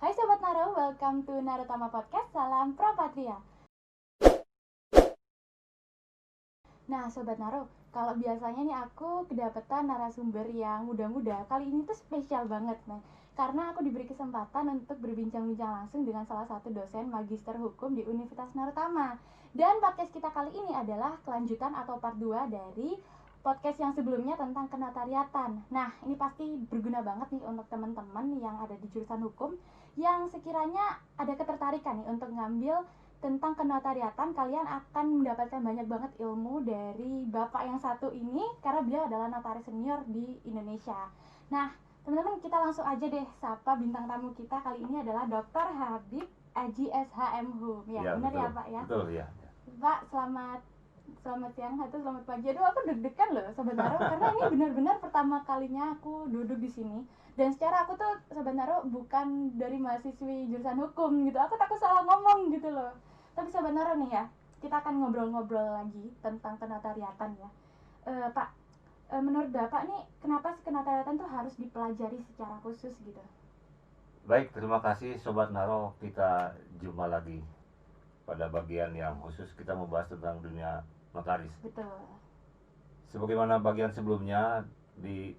Hai Sobat Naro, welcome to Narotama Podcast, salam Pro Patria. Nah Sobat Naro, kalau biasanya nih aku kedapetan narasumber yang muda-muda, kali ini tuh spesial banget nih. Karena aku diberi kesempatan untuk berbincang-bincang langsung dengan salah satu dosen Magister Hukum di Universitas Narotama. Dan podcast kita kali ini adalah kelanjutan atau part 2 dari podcast yang sebelumnya tentang kenotariatan. Nah, ini pasti berguna banget nih untuk teman-teman yang ada di jurusan hukum yang sekiranya ada ketertarikan nih untuk ngambil tentang kenotariatan. Kalian akan mendapatkan banyak banget ilmu dari bapak yang satu ini karena beliau adalah notaris senior di Indonesia. Nah, teman-teman, kita langsung aja deh sapa bintang tamu kita kali ini adalah Dr. Habib Aji SHM Hum. Ya, benar ya Pak ya? Betul ya. Pak, selamat siang atau selamat pagi. Aduh, aku deg-degan loh Sobat Naro karena ini benar-benar pertama kalinya aku duduk di sini. Dan secara aku tuh Sobat Naro bukan dari mahasiswi jurusan hukum gitu. Aku takut salah ngomong gitu loh. Tapi Sobat Naro nih ya, kita akan ngobrol-ngobrol lagi tentang kenotariatan ya. Pak, menurut Bapak nih kenapa sih kenotariatan tuh harus dipelajari secara khusus gitu? Baik, terima kasih Sobat Naro. Kita jumpa lagi pada bagian yang khusus kita membahas tentang dunia notaris. Betul. Sebagaimana bagian sebelumnya di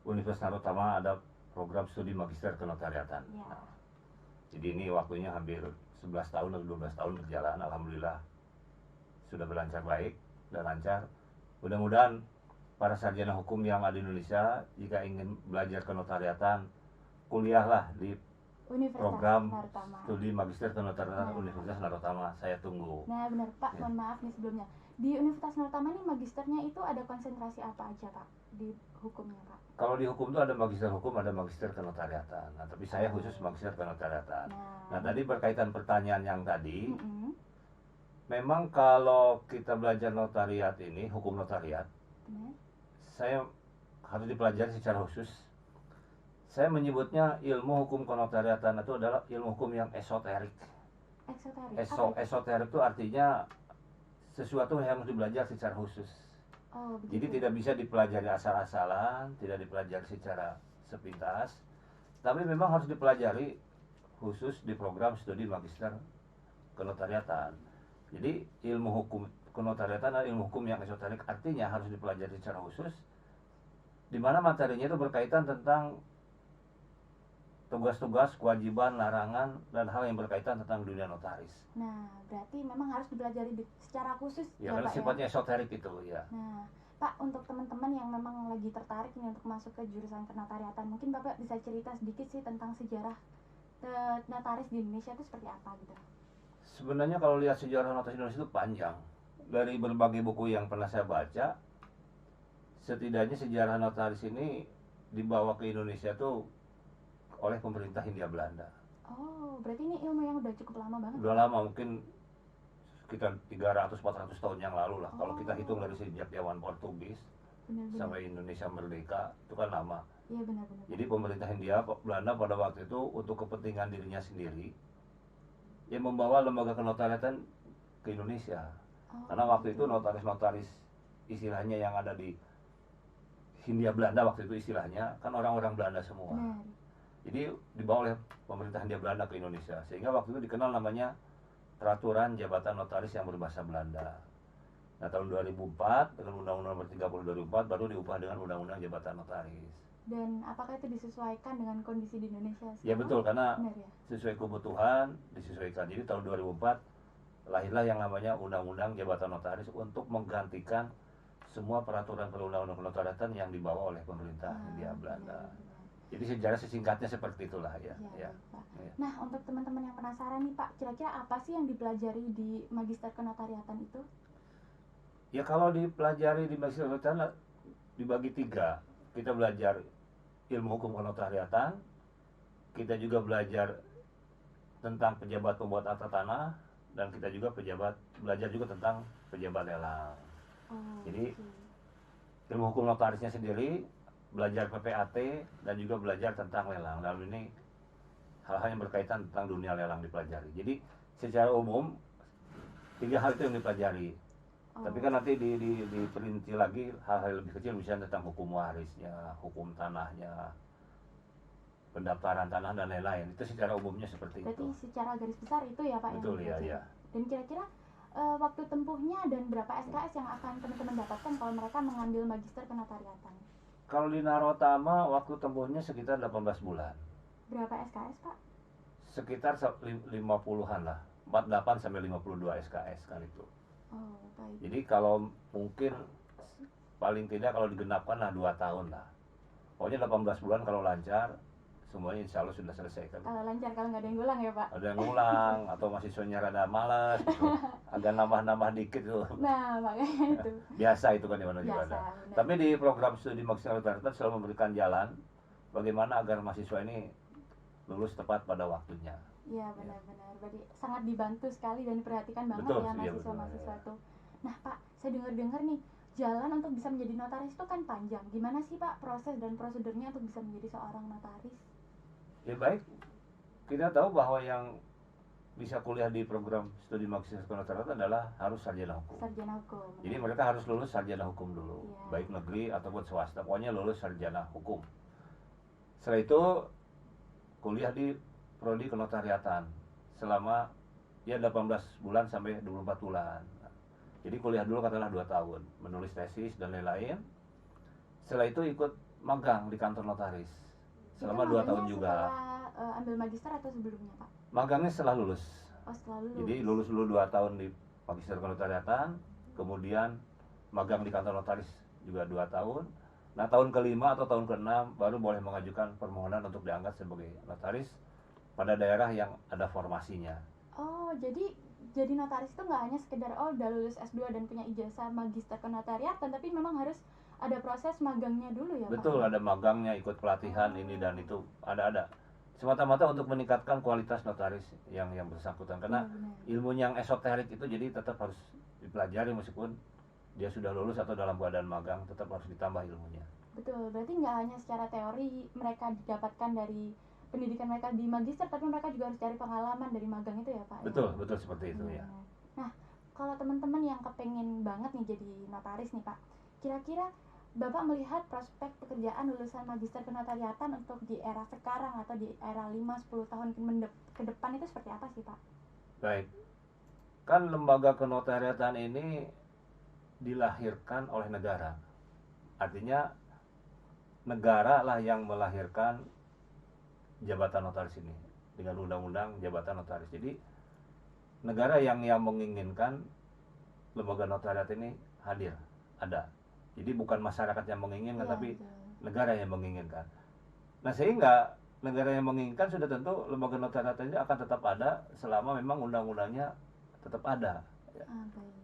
Universitas Narotama ada program studi magister kenotariatan. Ya. Nah, jadi ini waktunya hampir 11 tahun atau 12 tahun berjalan. Alhamdulillah sudah berlancar baik dan lancar. Mudah-mudahan para sarjana hukum yang ada di Indonesia jika ingin belajar kenotariatan, kuliahlah di program studi magister kenotariatan Universitas Narotama. Saya tunggu. Nah benar Pak, mohon maaf nih sebelumnya. Di Universitas Narotama ini magisternya itu ada konsentrasi apa aja Pak di hukumnya Pak? Kalau di hukum itu ada magister hukum, ada magister kenotariatan. Nah, tapi saya khusus magister kenotariatan. Nah, tadi berkaitan pertanyaan yang tadi, memang kalau kita belajar notariat ini, hukum notariat, saya harus dipelajari secara khusus. Saya menyebutnya ilmu hukum kenotariatan itu adalah ilmu hukum yang esoterik. Esoterik itu artinya sesuatu yang harus dibelajar secara khusus. Jadi tidak bisa dipelajari asal-asalan, tidak dipelajari secara sepintas, tapi memang harus dipelajari khusus di program studi magister kenotariatan. Jadi ilmu hukum kenotariatan adalah ilmu hukum yang esoterik, artinya harus dipelajari secara khusus, di mana materinya itu berkaitan tentang tugas-tugas, kewajiban, larangan, dan hal yang berkaitan tentang dunia notaris. Nah, berarti memang harus dipelajari secara khusus ya karena sifatnya esoterik itu ya. Nah, Pak, untuk teman-teman yang memang lagi tertarik nih untuk masuk ke jurusan kenotariatan, mungkin Bapak bisa cerita sedikit sih tentang sejarah notaris di Indonesia itu seperti apa gitu? Sebenarnya kalau lihat sejarah notaris Indonesia itu panjang. Dari berbagai buku yang pernah saya baca, setidaknya sejarah notaris ini dibawa ke Indonesia tuh oleh pemerintah Hindia Belanda. Oh, berarti ini ilmu yang udah cukup lama banget. Udah lama, mungkin sekitar 300-400 tahun yang lalu lah. Kalau kita hitung dari sejak zaman Portugis sampai Indonesia merdeka, itu kan lama. Iya benar-benar. Jadi pemerintah Hindia Belanda pada waktu itu untuk kepentingan dirinya sendiri, yang membawa lembaga kenotariatan ke Indonesia. Karena waktu itu notaris-notaris istilahnya yang ada di Hindia Belanda waktu itu istilahnya kan orang-orang Belanda semua. Jadi dibawa oleh pemerintah Hindia Belanda ke Indonesia, sehingga waktu itu dikenal namanya Peraturan Jabatan Notaris yang berbahasa Belanda. Nah, tahun 2004 dengan Undang-Undang Nomor 30 2004 baru diubah dengan Undang-Undang Jabatan Notaris. Dan apakah itu disesuaikan dengan kondisi di Indonesia sekarang? Ya betul, karena ya? sesuai kebutuhan disesuaikan. Jadi tahun 2004 lahirlah yang namanya Undang-Undang Jabatan Notaris untuk menggantikan semua peraturan perundang-undang kenotariatan yang dibawa oleh pemerintah Hindia Belanda. Jadi sejarah sesingkatnya seperti itulah ya. Pak. Nah, untuk teman-teman yang penasaran nih Pak, kira-kira apa sih yang dipelajari di magister kenotariatan itu? Ya kalau dipelajari di magister kenotariatan dibagi 3. Kita belajar ilmu hukum kenotariatan, kita juga belajar tentang pejabat pembuat akta tanah, dan kita juga belajar juga tentang pejabat lelang. Jadi ilmu hukum notarisnya sendiri, belajar PPAT, dan juga belajar tentang lelang. Lalu ini hal-hal yang berkaitan tentang dunia lelang dipelajari. Jadi secara umum 3 hal itu yang dipelajari. Tapi kan nanti diperinci lagi hal-hal lebih kecil, misalnya tentang hukum warisnya, hukum tanahnya, pendaftaran tanah dan lain-lain. Itu secara umumnya seperti Berarti itu. secara garis besar itu ya Pak Betul, yang ya, dipelajari. ya. Dan kira-kira waktu tempuhnya dan berapa SKS yang akan teman-teman dapatkan kalau mereka mengambil magister kenotariatan? Kalau di Narotama waktu tempuhnya sekitar 18 bulan. Berapa SKS Pak? Sekitar 50-an lah. 48 sampai 52 SKS kali itu. Oh baik. Jadi kalau mungkin paling tidak kalau digenapkan lah 2 tahun lah. Pokoknya 18 bulan kalau lancar, semuanya insya Allah sudah selesai kan. Kalau lancar, kalau nggak ada yang ngulang ya Pak? Ada yang ngulang atau mahasiswanya rada malas gitu. Agak nambah-nambah dikit tuh. Nah makanya itu. Biasa itu kan di mana juga Biasa, ada. benar. Tapi di program studi maksimal rata-rata selalu memberikan jalan bagaimana agar mahasiswa ini lulus tepat pada waktunya. Iya benar-benar. Berarti sangat dibantu sekali dan diperhatikan banget Betul, ya iya, mahasiswa-mahasiswa betul, tuh. Nah Pak, saya dengar-dengar nih jalan untuk bisa menjadi notaris itu kan panjang. Gimana sih Pak proses dan prosedurnya untuk bisa menjadi seorang notaris? Ya baik, kita tahu bahwa yang bisa kuliah di program studi maksimal rata-rata adalah harus sarjana hukum. Sarjana hukum. Jadi mereka harus lulus sarjana hukum dulu, Iya. baik negeri ataupun swasta. Pokoknya lulus sarjana hukum. Setelah itu kuliah di prodi kenotariatan selama ya 18 bulan sampai 24 bulan. Jadi kuliah dulu katakanlah 2 tahun, menulis tesis dan lain-lain. Setelah itu ikut magang di kantor notaris selama 2 tahun juga. Setelah ambil magister atau sebelumnya Pak? Magangnya setelah lulus. Oh setelah lulus. Jadi lulus dulu 2 tahun di magister kenotariatan, kemudian magang di kantor notaris juga 2 tahun. Nah tahun kelima atau tahun keenam baru boleh mengajukan permohonan untuk diangkat sebagai notaris pada daerah yang ada formasinya. Oh jadi notaris itu nggak hanya sekedar udah lulus S2 dan punya ijazah magister kenotariatan, tapi memang harus ada proses magangnya dulu ya Betul, Pak? ada magangnya, ikut pelatihan ini dan itu ada. Semata-mata untuk meningkatkan kualitas notaris yang bersangkutan. Karena Benar-benar. ilmu yang esoterik itu jadi tetap harus dipelajari meskipun dia sudah lulus atau dalam keadaan magang, tetap harus ditambah ilmunya. Betul, berarti nggak hanya secara teori mereka didapatkan dari pendidikan mereka di magister, tapi mereka juga harus cari pengalaman dari magang itu ya Pak? Betul seperti itu ya. Benar. Nah, kalau teman-teman yang kepengen banget nih jadi notaris nih Pak, kira-kira Bapak melihat prospek pekerjaan lulusan magister kenotariatan untuk di era sekarang atau di era 5-10 tahun ke depan itu seperti apa sih Pak? Baik, kan lembaga kenotariatan ini dilahirkan oleh negara. Artinya negara lah yang melahirkan jabatan notaris ini dengan undang-undang jabatan notaris. Jadi negara yang menginginkan lembaga notariat ini hadir, ada. Jadi bukan masyarakat yang menginginkan, Iya, tapi betul. negara yang menginginkan. Nah sehingga negara yang menginginkan sudah tentu lembaga notariat ini akan tetap ada selama memang undang-undangnya tetap ada. Baik.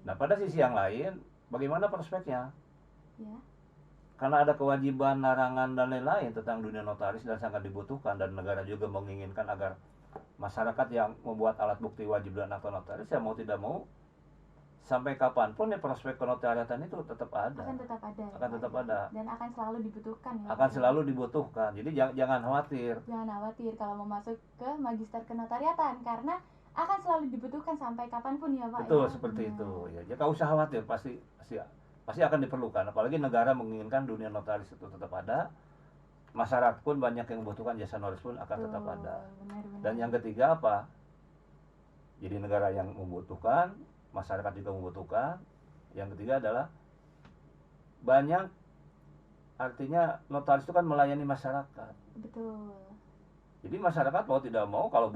Nah pada sisi yang lain, bagaimana prospeknya? Ya. Karena ada kewajiban, larangan dan lain-lain tentang dunia notaris dan sangat dibutuhkan, dan negara juga menginginkan agar masyarakat yang membuat alat bukti wajib dan akta notaris ya mau tidak mau sampai kapanpun ya prospek kenotariatan itu tetap ada. Akan tetap ada. Ya, Akan Pak, tetap ya. ada. Dan akan selalu dibutuhkan ya. Akan Pak, selalu dibutuhkan. Jadi jangan khawatir. Jangan khawatir kalau mau masuk ke magister kenotariatan karena akan selalu dibutuhkan sampai kapanpun ya Pak. Betul ya? seperti Benar. itu. Ya, jangan usah khawatir, pasti akan diperlukan. Apalagi negara menginginkan dunia notaris itu tetap ada. Masyarakat pun banyak yang membutuhkan jasa notaris pun akan tetap ada. Benar-benar. Dan yang ketiga apa? Jadi negara yang membutuhkan, masyarakat juga membutuhkan. Yang ketiga adalah banyak, artinya notaris itu kan melayani masyarakat. Betul. Jadi masyarakat mau tidak mau kalau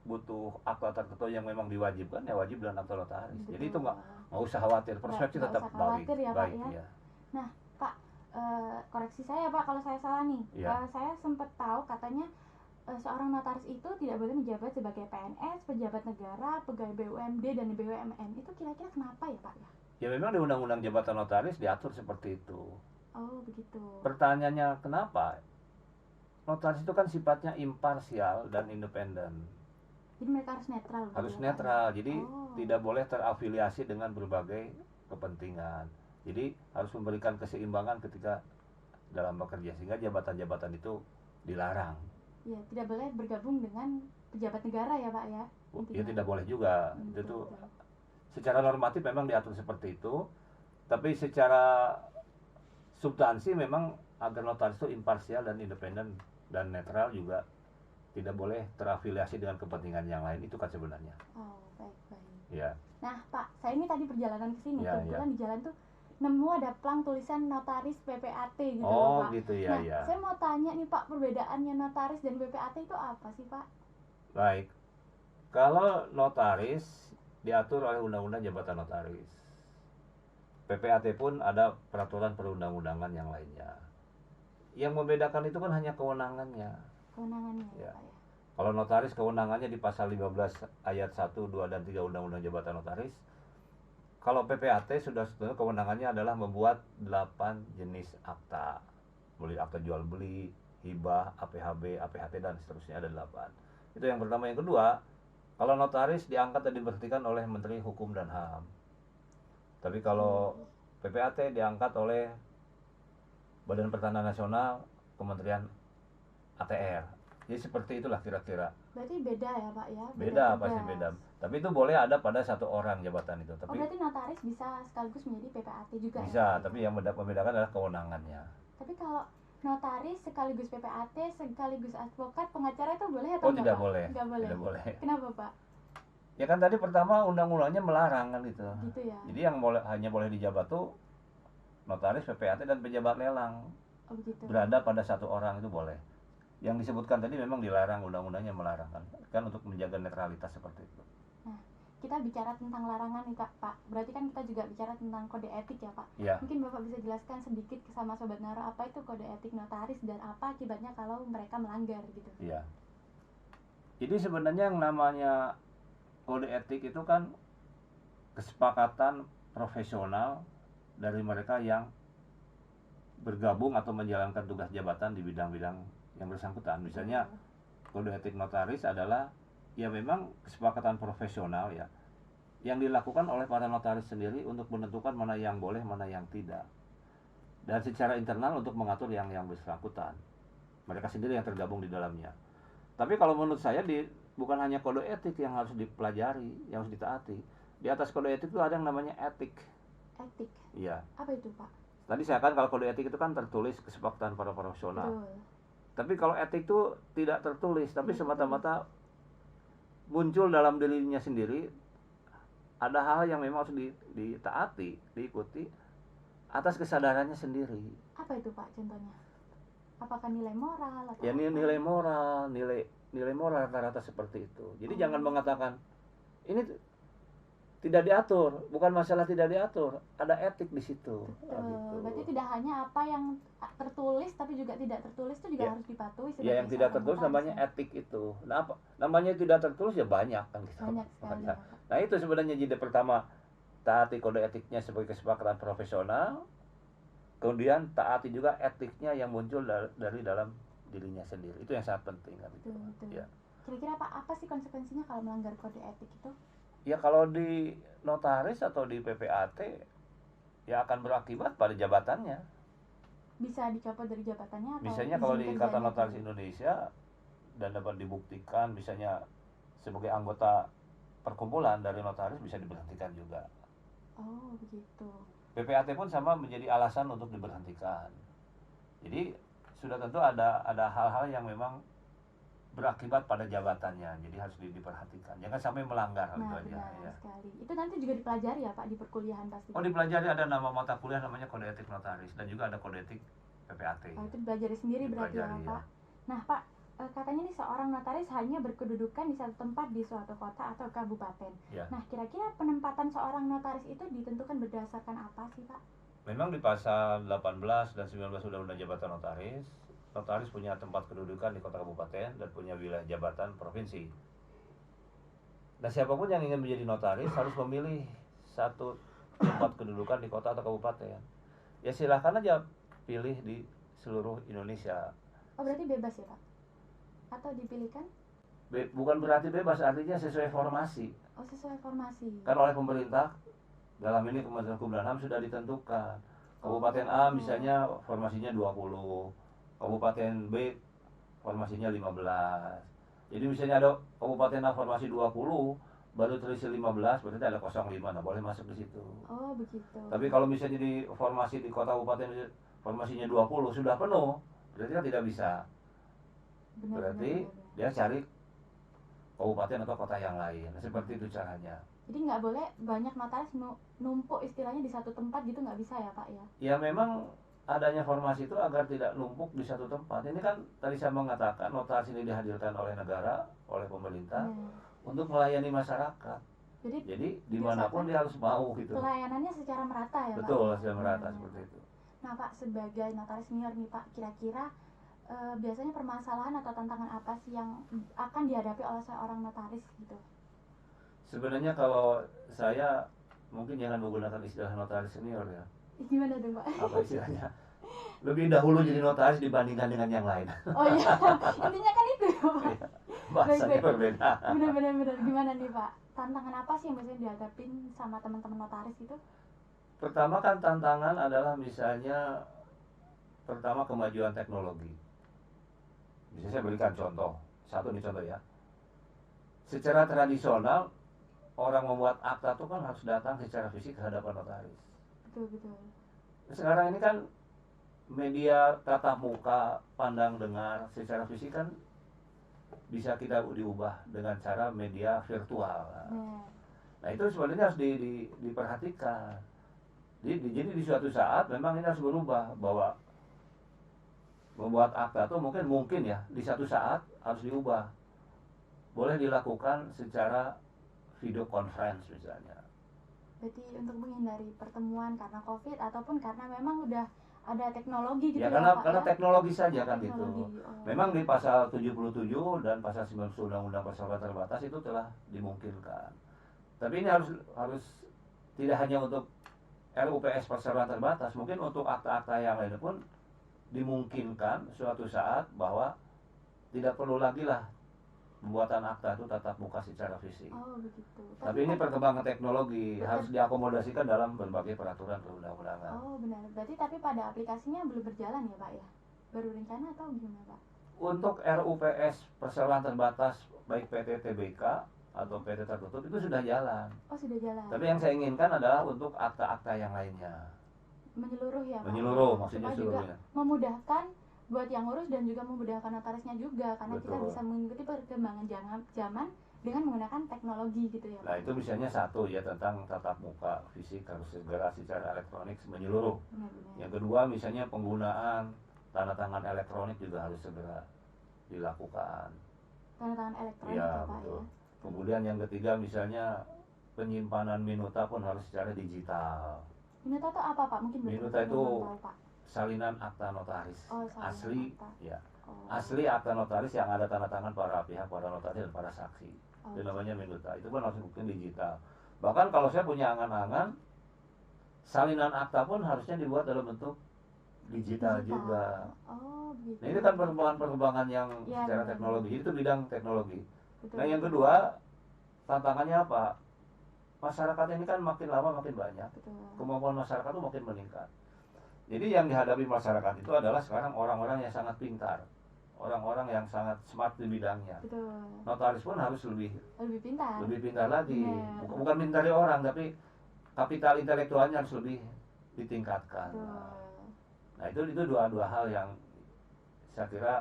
butuh akta tertentu yang memang diwajibkan ya wajib dan akta notaris. Betul. Jadi itu nggak usah khawatir, prospeknya Nggak tetap usah khawatir ya, Pak, baik ya. ya. Nah Pak, koreksi saya Pak kalau saya salah nih. Iya. Saya sempat tahu katanya seorang notaris itu tidak boleh menjabat sebagai PNS, pejabat negara, pegawai BUMD dan BUMN. Itu kira-kira kenapa ya Pak ya? Ya memang di undang-undang jabatan notaris diatur seperti itu. Oh begitu. Pertanyaannya kenapa? Notaris itu kan sifatnya imparsial dan independen. Jadi mereka harus netral. gitu Harus ya, Pak, ya? netral, jadi Oh. tidak boleh terafiliasi dengan berbagai kepentingan. Jadi harus memberikan keseimbangan ketika dalam bekerja, sehingga jabatan-jabatan itu dilarang. Iya, tidak boleh bergabung dengan pejabat negara ya Pak ya. Ya Intinya. tidak boleh juga. Hmm, Itu betul, tuh betul. secara normatif memang diatur seperti itu, tapi secara substansi memang agar notaris itu imparsial dan independen dan netral juga, tidak boleh terafiliasi dengan kepentingan yang lain, itu kan sebenarnya. Oh, baik. Ya. Nah, Pak, saya ini tadi perjalanan ke sini, Ya, kebetulan di jalan tuh nemu ada plang tulisan notaris PPAT gitu Oh, loh, Pak. gitu ya, Nah, ya. saya mau tanya nih, Pak, perbedaannya notaris dan PPAT itu apa sih, Pak? Baik. Kalau notaris diatur oleh Undang-Undang Jabatan Notaris. PPAT pun ada peraturan perundang-undangan yang lainnya. Yang membedakan itu kan hanya kewenangannya. Kewenangannya Ya. Pak ya. Kalau notaris kewenangannya di pasal 15 ayat 1, 2, dan 3 Undang-Undang Jabatan Notaris. Kalau PPAT sudah sebetulnya kewenangannya adalah membuat 8 jenis akta. Mulai akta jual beli, hibah, APHB, APHT, dan seterusnya ada 8. Itu yang pertama. Yang kedua, kalau notaris diangkat dan diberhentikan oleh Menteri Hukum dan HAM. Tapi kalau PPAT diangkat oleh Badan Pertanahan Nasional, Kementerian ATR. Jadi seperti itulah kira-kira. Berarti beda ya, Pak ya? Beda, tugas. pasti beda. Tapi itu boleh ada pada satu orang jabatan itu. Oh, Tapi berarti notaris bisa sekaligus menjadi PPAT juga bisa, ya, Pak? tapi yang membedakan adalah kewenangannya. Tapi kalau notaris sekaligus PPAT sekaligus advokat pengacara itu boleh atau Oh, enggak, tidak Pak? boleh. Nggak boleh. Tidak boleh. Kenapa, Pak? Ya kan tadi pertama undang-undangnya melarang kan gitu. Gitu ya. Jadi yang hanya boleh dijabat tuh notaris, PPAT, dan pejabat lelang. Oh, begitu. Berada pada satu orang itu boleh. Yang disebutkan tadi memang dilarang, undang-undangnya melarang kan untuk menjaga netralitas seperti itu. Nah, kita bicara tentang larangan nih, Pak. Berarti kan kita juga bicara tentang kode etik ya, Pak. Ya. Mungkin Bapak bisa jelaskan sedikit sama Sobat Naro apa itu kode etik notaris dan apa akibatnya kalau mereka melanggar gitu. Iya. Jadi sebenarnya yang namanya kode etik itu kan kesepakatan profesional dari mereka yang bergabung atau menjalankan tugas jabatan di bidang-bidang yang bersangkutan. Misalnya kode etik notaris adalah ya memang kesepakatan profesional ya, yang dilakukan oleh para notaris sendiri untuk menentukan mana yang boleh, mana yang tidak, dan secara internal untuk mengatur yang bersangkutan. Mereka sendiri yang tergabung di dalamnya. Tapi kalau menurut saya bukan hanya kode etik yang harus dipelajari, yang harus ditaati. Di atas kode etik itu ada yang namanya etik. Etik. Iya. Apa itu, Pak? Tadi saya kan kalau kode etik itu kan tertulis kesepakatan para profesional. Betul. Tapi kalau etik itu tidak tertulis, tapi semata-mata muncul dalam dirinya sendiri. Ada hal yang memang harus ditaati, diikuti atas kesadarannya sendiri. Apa itu, Pak, contohnya? Apakah nilai moral atau Ya nilai moral, nilai moral rata-rata seperti itu. Jadi jangan mengatakan ini tidak diatur, bukan masalah tidak diatur, ada etik di situ. Gitu. Berarti tidak hanya apa yang tertulis tapi juga tidak tertulis itu juga Ya. harus dipatuhi. Ya yang tidak tertulis namanya etik itu. Nah, apa namanya tidak tertulis ya banyak kan gitu. Banyak sekali. Banyak. Nah itu sebenarnya jadi pertama, taati kode etiknya sebagai kesepakatan profesional, kemudian taati juga etiknya yang muncul dari dalam dirinya sendiri. Itu yang sangat penting kan. Betul, betul. Ya. Kira-kira apa sih konsekuensinya kalau melanggar kode etik itu? Ya kalau di notaris atau di PPAT ya akan berakibat pada jabatannya. Bisa dicopot dari jabatannya atau Misalnya kalau di izin Ikatan kerjanya Notaris gitu? Indonesia dan dapat dibuktikan misalnya sebagai anggota perkumpulan dari notaris bisa diberhentikan juga. Oh, begitu. PPAT pun sama menjadi alasan untuk diberhentikan. Jadi sudah tentu ada hal-hal yang memang berakibat pada jabatannya, jadi harus diperhatikan. Jangan sampai melanggar hal itu aja. Benar Ya. sekali. Itu nanti juga dipelajari ya, Pak, di perkuliahan pasti. Oh, dipelajari, ada nama mata kuliah namanya kode etik notaris dan juga ada kode etik PPAT. Oh, itu dipelajari sendiri berarti ya, Dipelajari, Pak. Nah, Pak, katanya nih seorang notaris hanya berkedudukan di satu tempat di suatu kota atau kabupaten. Ya. Nah, kira-kira penempatan seorang notaris itu ditentukan berdasarkan apa sih, Pak? Memang di pasal 18 dan 19 Undang-Undang Jabatan Notaris, notaris punya tempat kedudukan di kota kabupaten dan punya wilayah jabatan provinsi. Nah, siapapun yang ingin menjadi notaris harus memilih satu tempat kedudukan di kota atau kabupaten. Ya silahkan aja pilih di seluruh Indonesia. Oh, berarti bebas ya, Pak? Atau dipilihkan? Bukan berarti bebas, artinya sesuai formasi. Oh, sesuai formasi. Kan oleh pemerintah, dalam ini Kementerian Hukum dan HAM sudah ditentukan. Kabupaten A misalnya formasinya 20, Kabupaten B formasinya 15. Jadi misalnya ada Kabupaten A formasi 20, baru terisi 15, berarti ada 05, nah boleh masuk di situ. Oh, begitu. Tapi kalau misalnya di formasi di kota kabupaten formasinya 20 sudah penuh, berarti kan tidak bisa. Benar, berarti benar. dia cari kabupaten atau kota yang lain. Nah, seperti itu caranya. Jadi nggak boleh banyak notaris numpuk istilahnya di satu tempat gitu, nggak bisa ya Pak ya? Ya memang adanya formasi itu agar tidak numpuk di satu tempat. Ini kan tadi saya mengatakan notaris ini dihadirkan oleh negara, oleh pemerintah Nah, untuk melayani masyarakat. jadi Jadi dimanapun diusahakan dia harus mau gitu. pelayanannya secara merata ya Pak Betul, ya? sudah merata Nah, seperti itu. nah Pak, sebagai notaris senior nih Pak, kira-kira biasanya permasalahan atau tantangan apa sih yang akan dihadapi oleh seorang notaris gitu? Sebenarnya kalau saya mungkin jangan menggunakan istilah notaris senior ya. Gimana tuh Pak? Apa istilahnya? Lebih dahulu jadi notaris dibandingkan dengan yang lain. Oh iya, intinya kan itu ya Pak. Iya, bahasanya Baik-baik. berbeda. Bener-bener gimana nih Pak? Tantangan apa sih yang biasanya dihadapin sama teman-teman notaris itu? Pertama kan tantangan adalah misalnya pertama kemajuan teknologi. Bisa saya berikan contoh, satu nih contoh ya. Secara tradisional orang membuat akta itu kan harus datang secara fisik ke hadapan notaris. Betul. Sekarang ini kan media tatap muka, pandang dengar secara fisik kan bisa kita diubah dengan cara media virtual. Nah itu sebenarnya harus diperhatikan. Jadi di suatu saat memang ini harus berubah bahwa membuat akta itu mungkin ya di satu saat harus diubah. Boleh dilakukan secara video conference misalnya. Berarti untuk menghindari pertemuan karena COVID ataupun karena memang udah ada teknologi gitu Ya ya, karena Pak karena ya? teknologi saja kan Teknologi, gitu. oh. Memang di pasal 77 dan pasal 90 Undang-Undang Perseroan Terbatas itu telah dimungkinkan. Tapi ini harus tidak hanya untuk RUPS Perseroan Terbatas, mungkin untuk akta-akta yang lain pun dimungkinkan suatu saat bahwa tidak perlu lagi lah pembuatan akta itu tatap muka secara fisik. Oh begitu. Tapi ini kan- perkembangan teknologi Betul. harus diakomodasikan dalam berbagai peraturan perundang-undangan. Oh benar. Berarti tapi pada aplikasinya belum berjalan ya Pak ya? Baru rencana atau gimana Pak? Untuk RUPS Perseroan Terbatas baik PT TBK atau PT tertutup itu sudah jalan. Oh sudah jalan. Tapi yang saya inginkan adalah untuk akta-akta yang lainnya. Menyeluruh ya Pak? Menyeluruh maksudnya Supaya juga seluruhnya. memudahkan buat yang ngurus dan juga memudahkan notarisnya juga, karena kita Betul. bisa mengikuti perkembangan zaman dengan menggunakan teknologi gitu ya Pak. Nah itu misalnya satu ya tentang tatap muka fisik harus segera secara elektronik menyeluruh. Benar-benar. Yang kedua misalnya penggunaan tanda tangan elektronik juga harus segera dilakukan. Tanda tangan elektronik Iya ya Pak betul. ya. Kemudian yang ketiga misalnya penyimpanan minuta pun harus secara digital. Minuta itu apa Pak? Mungkin Minuta betul-betul itu belum tahu Pak. Salinan akta notaris. Oh, salinan Asli akta. ya. Oh. Asli akta notaris yang ada tanda tangan para pihak, para notaris dan para saksi. Oh. Itu namanya minuta. Itu pun harus bukti digital. Bahkan kalau saya punya angan-angan salinan akta pun harusnya dibuat dalam bentuk digital juga. Oh, begitu. Nah, ini kan perkembangan yang Ya, secara benar. teknologi. Itu bidang teknologi. Betul. Nah, yang kedua, tantangannya apa? Masyarakat ini kan makin lama makin banyak. Betul. Kemampuan masyarakat itu makin meningkat. Jadi yang dihadapi masyarakat itu adalah sekarang orang-orang yang sangat pintar, orang-orang yang sangat smart di bidangnya. Betul. Notaris pun harus lebih Lebih pintar. pintar lagi. Benar. Bukan pintar dari orang, tapi kapital intelektualnya harus lebih ditingkatkan. Betul. Nah itu dua hal yang saya kira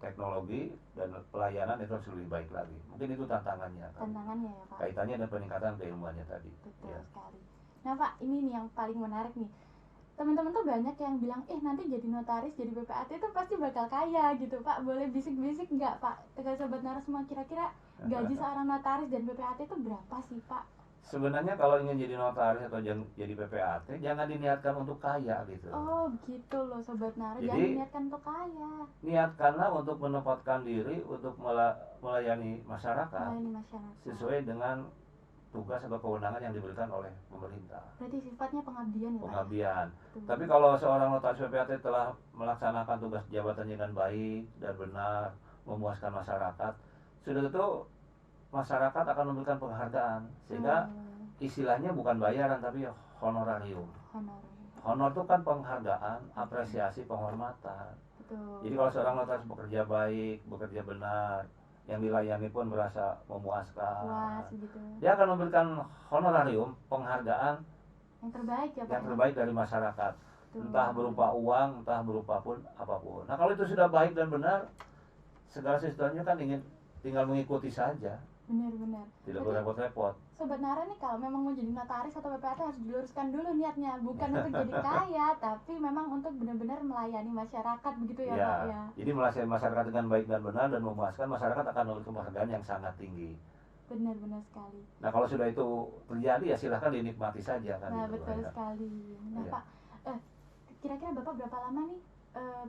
teknologi dan pelayanan itu harus lebih baik lagi. Mungkin itu tantangannya kan. Tantangannya ya Pak. Kaitannya dengan peningkatan keilmuannya tadi. Betul Ya. sekali. Nah Pak, ini nih yang paling menarik nih. Teman-teman tuh banyak yang bilang, nanti jadi notaris, jadi BPAT itu pasti bakal kaya gitu Pak. Boleh bisik-bisik nggak Pak? Ke Sobat Nara semua, kira-kira gaji seorang notaris dan BPAT itu berapa sih Pak? Sebenarnya kalau ingin jadi notaris atau jadi PPAT, jangan diniatkan untuk kaya gitu. Oh gitu loh Sobat Nara, Jadi, jangan niatkan untuk kaya. Niatkanlah untuk menempatkan diri untuk melayani masyarakat Melayani masyarakat. sesuai dengan tugas atau kewenangan yang diberikan oleh pemerintah. Berarti sifatnya pengabdian ya Pak? Pengabdian. Betul. Tapi kalau seorang notaris PPAT telah melaksanakan tugas jabatannya dengan baik dan benar, memuaskan masyarakat, sudah tentu masyarakat akan memberikan penghargaan, sehingga istilahnya bukan bayaran tapi honorarium. Honor. Honor itu kan penghargaan, apresiasi, penghormatan. Betul. Jadi kalau seorang notaris bekerja baik, bekerja benar, yang dilayani pun merasa memuaskan, Puas gitu. dia akan memberikan honorarium, penghargaan Yang terbaik ya Pak. yang terbaik dari masyarakat. Betul. Entah berupa uang, entah berupa pun apapun. Nah kalau itu sudah baik dan benar, segala sesuatunya kan tinggal mengikuti saja, Benar-benar. tidak Berarti berrepot-repot. Sobat Nara nih kalau memang mau jadi notaris atau PPAT harus diluruskan dulu niatnya, bukan untuk jadi kaya, tapi memang untuk benar-benar melayani masyarakat begitu ya Pak ya. Jadi melayani masyarakat dengan baik dan benar dan memuaskan, masyarakat akan memiliki penghargaan yang sangat tinggi. Benar-benar sekali. Nah kalau sudah itu terjadi ya silahkan dinikmati saja kan. Nah gitu, betul ya. sekali. Nah Iya. Pak, kira-kira Bapak berapa lama nih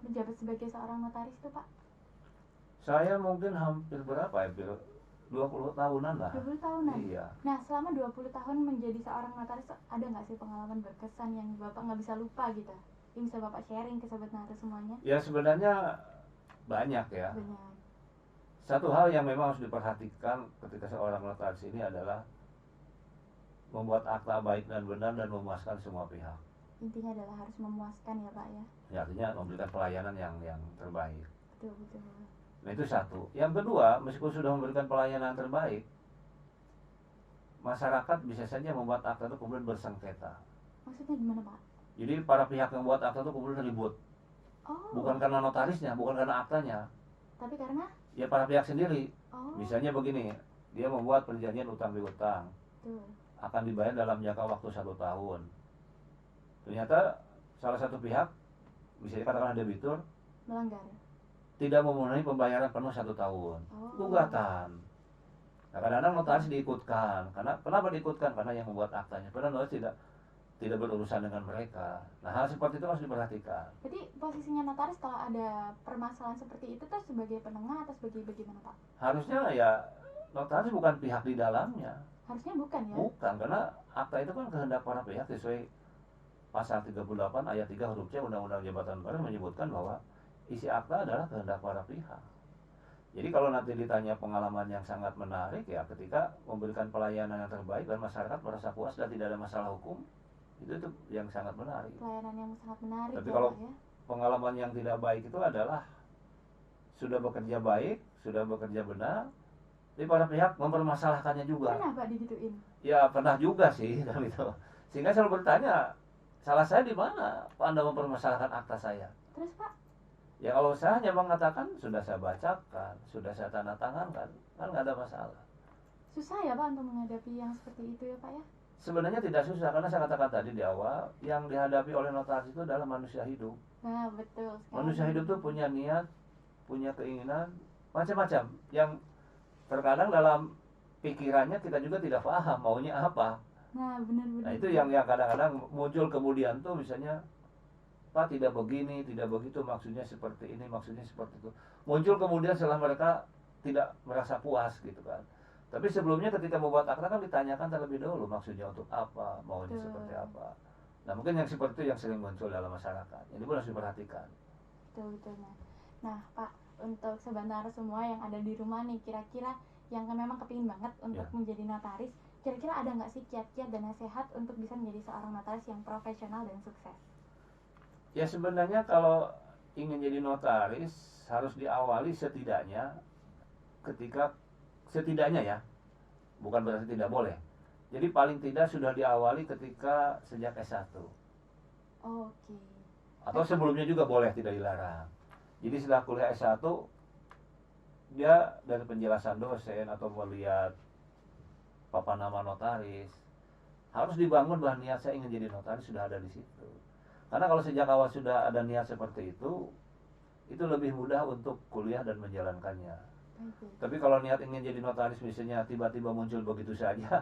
menjabat sebagai seorang notaris tuh Pak? Saya mungkin hampir berapa ya, hampir 20 tahunan lah. 20 tahunan? Iya. Nah selama 20 tahun menjadi seorang notaris ada nggak sih pengalaman berkesan yang Bapak nggak bisa lupa gitu? Yang bisa Bapak sharing ke Sobat Nara semuanya? Ya sebenarnya banyak ya. Banyak. Satu hal yang memang harus diperhatikan ketika seorang notaris ini adalah membuat akta baik dan benar dan memuaskan semua pihak. Intinya adalah harus memuaskan ya Pak ya. Ya, artinya memberikan pelayanan yang terbaik. Betul betul. Nah itu satu. Yang kedua, meskipun sudah memberikan pelayanan terbaik, masyarakat bisa saja membuat akta itu kemudian bersengketa. Maksudnya gimana Pak? Jadi para pihak yang membuat akta itu kemudian ribut. Oh. Bukan karena notarisnya, bukan karena aktanya. Tapi karena? Ya para pihak sendiri. Oh. Misalnya begini, dia membuat perjanjian utang piutang. Betul. Akan dibayar dalam jangka waktu 1 tahun. Ternyata salah satu pihak, misalnya katakanlah debitur, Melanggar. tidak memenuhi pembayaran penuh 1 tahun. Oh. Gugatan. Nah, kadang-kadang notaris diikutkan. Kenapa diikutkan? Karena yang membuat aktanya. Padahal notaris tidak berurusan dengan mereka. Nah, hal seperti itu harus diperhatikan. Jadi posisinya notaris kalau ada permasalahan seperti itu tuh sebagai penengah atau sebagai bagaimana Pak? Harusnya ya notaris bukan pihak di dalamnya. Harusnya bukan ya? Bukan, karena akta itu kan kehendak para pihak sesuai pasal 38 ayat 3 huruf C Undang-Undang Jabatan Notaris menyebutkan bahwa isi akta adalah kehendak para pihak. Jadi kalau nanti ditanya pengalaman yang sangat menarik ya ketika memberikan pelayanan yang terbaik dan masyarakat merasa puas dan tidak ada masalah hukum, itu yang sangat menarik. Pelayanan yang sangat menarik. Tapi ya, kalau Pak, ya? pengalaman yang tidak baik itu adalah sudah bekerja baik, sudah bekerja benar, tapi para pihak mempermasalahkannya juga. Pernah Pak digituin? Ya pernah juga sih kan itu. Sehingga selalu bertanya, salah saya di mana Pak Anda mempermasalahkan akta saya? Terus Pak? Ya kalau saya hanya mengatakan sudah saya bacakan, sudah saya tanda tangan kan nggak ada masalah. Susah ya Pak untuk menghadapi yang seperti itu ya Pak ya? Sebenarnya tidak susah karena saya katakan tadi di awal, yang dihadapi oleh notaris itu adalah manusia hidup. Nah betul sekali. Manusia hidup itu punya niat, punya keinginan, macam-macam. Yang terkadang dalam pikirannya kita juga tidak paham maunya apa. Nah benar-benar. Nah itu yang kadang-kadang muncul kemudian tuh misalnya, Pak tidak begini, tidak begitu, maksudnya seperti ini, maksudnya seperti itu. Muncul kemudian setelah mereka tidak merasa puas gitu kan. Tapi sebelumnya ketika membuat akta kan ditanyakan terlebih dahulu maksudnya untuk apa, maunya seperti apa. Nah mungkin yang seperti itu yang sering muncul dalam masyarakat. Ini pun harus diperhatikan. Betul. Nah Pak, untuk Sobat Nara semua yang ada di rumah nih, kira-kira yang memang kepingin banget untuk menjadi notaris, kira-kira ada nggak sih kiat-kiat dan nasihat untuk bisa menjadi seorang notaris yang profesional dan sukses? Ya sebenarnya kalau ingin jadi notaris harus diawali setidaknya ya, bukan berarti tidak boleh. Jadi paling tidak sudah diawali ketika sejak S1. Oke. Atau sebelumnya juga boleh, tidak dilarang. Jadi setelah kuliah S1 dia dari penjelasan dosen atau melihat papan nama notaris harus dibangun bahwa niat saya ingin jadi notaris sudah ada di situ. Karena kalau sejak awal sudah ada niat seperti itu lebih mudah untuk kuliah dan menjalankannya. Tapi kalau niat ingin jadi notaris misalnya tiba-tiba muncul begitu saja,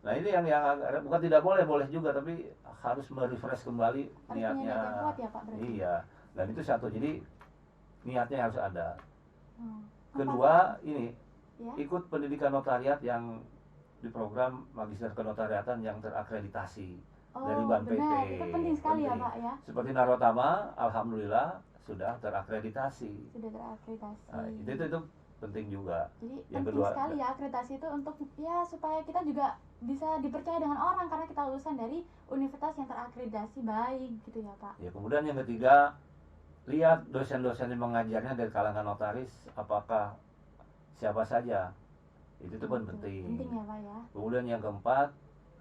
nah ini yang bukan tidak boleh juga, tapi harus merefresh kembali niatnya. Harus kuat ya Pak berarti? Iya, dan itu satu, jadi niatnya harus ada. Kedua ini ikut pendidikan notariat yang di program Magister Kenotariatan yang terakreditasi. Dari Ban PT. Itu penting sekali ya Pak ya. Seperti Narotama, alhamdulillah sudah terakreditasi. Nah, itu penting juga. Jadi yang penting kedua, sekali ya akreditasi itu untuk ya supaya kita juga bisa dipercaya dengan orang karena kita lulusan dari universitas yang terakreditasi baik gitu ya Pak. Ya kemudian yang ketiga, lihat dosen-dosen yang mengajarnya dari kalangan notaris apakah siapa saja. Itu pun penting. Penting ya Pak ya. Kemudian yang keempat,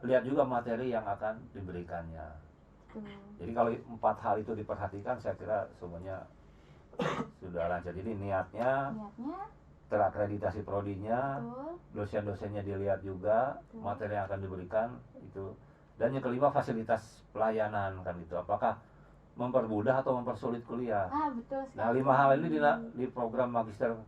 lihat juga materi yang akan diberikannya. Jadi kalau 4 hal itu diperhatikan, saya kira semuanya sudah lancar. Jadi niatnya terakreditasi prodinya, betul. dosen-dosennya dilihat juga, Betul. materi yang akan diberikan itu. Dan yang kelima fasilitas pelayanan kan itu. Apakah mempermudah atau mempersulit kuliah? Betul Nah, sekali. 5 hal ini di program Magister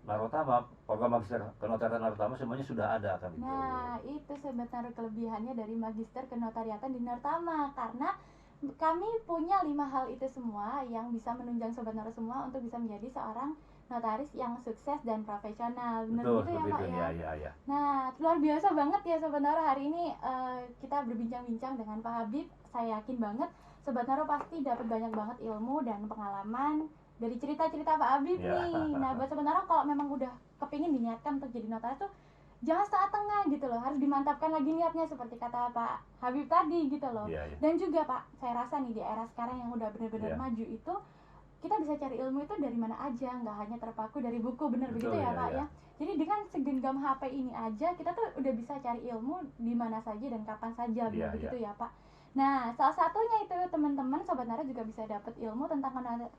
Narotama, program Magister Kenotariatan Narotama semuanya sudah ada kan itu. Nah, itu sebenarnya kelebihannya dari Magister Kenotariatan di Narotama, karena kami punya 5 hal itu semua yang bisa menunjang Sobat Naro semua untuk bisa menjadi seorang notaris yang sukses dan profesional. Benar Betul, gitu ya seperti Pak itu. ya? Ya. Nah, luar biasa banget ya Sobat Naro, hari ini kita berbincang-bincang dengan Pak Habib. Saya yakin banget Sobat Naro pasti dapat banyak banget ilmu dan pengalaman dari cerita-cerita Pak Habib nih. Nah, buat Sobat Naro kalau memang udah kepingin diniatkan untuk jadi notaris tuh jangan setengah-tengah gitu loh, harus dimantapkan lagi niatnya seperti kata Pak Habib tadi gitu loh. Dan juga Pak, saya rasa nih di era sekarang yang udah benar-benar maju itu, kita bisa cari ilmu itu dari mana aja, nggak hanya terpaku dari buku, bener begitu ya Pak ya. Jadi dengan segenggam HP ini aja kita tuh udah bisa cari ilmu di mana saja dan kapan saja, bener begitu ya Pak. Nah, salah satunya itu teman-teman Sobat Nara juga bisa dapat ilmu tentang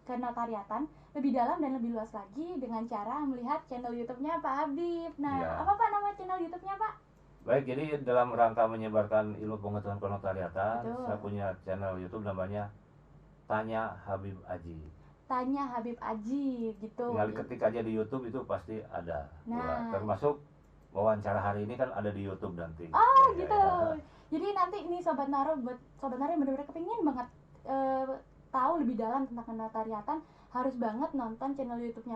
kenotariatan lebih dalam dan lebih luas lagi dengan cara melihat channel YouTube-nya Pak Habib. Nah, apa Pak nama channel YouTube-nya Pak? Baik, jadi dalam rangka menyebarkan ilmu pengetahuan kenotariatan, saya punya channel YouTube namanya Tanya Habib Aji. Tanya Habib Aji gitu. Tinggal ketik aja di YouTube itu pasti ada. Nah, termasuk wawancara hari ini kan ada di YouTube nanti. Gitu. Jadi nanti ini Sobat Naro, buat Sobat Naro yang benar-benar kepingin banget tahu lebih dalam tentang kenotariatan, harus banget nonton channel YouTube-nya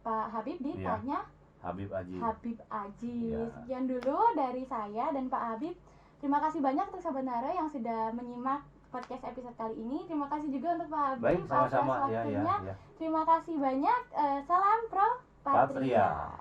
Pak Habib di Tanya Habib Aji. Sekian dulu dari saya dan Pak Habib. Terima kasih banyak untuk Sobat Naro yang sudah menyimak podcast episode kali ini. Terima kasih juga untuk Pak Habib. Baik, sama-sama. Terima kasih banyak. Salam Pro Patria.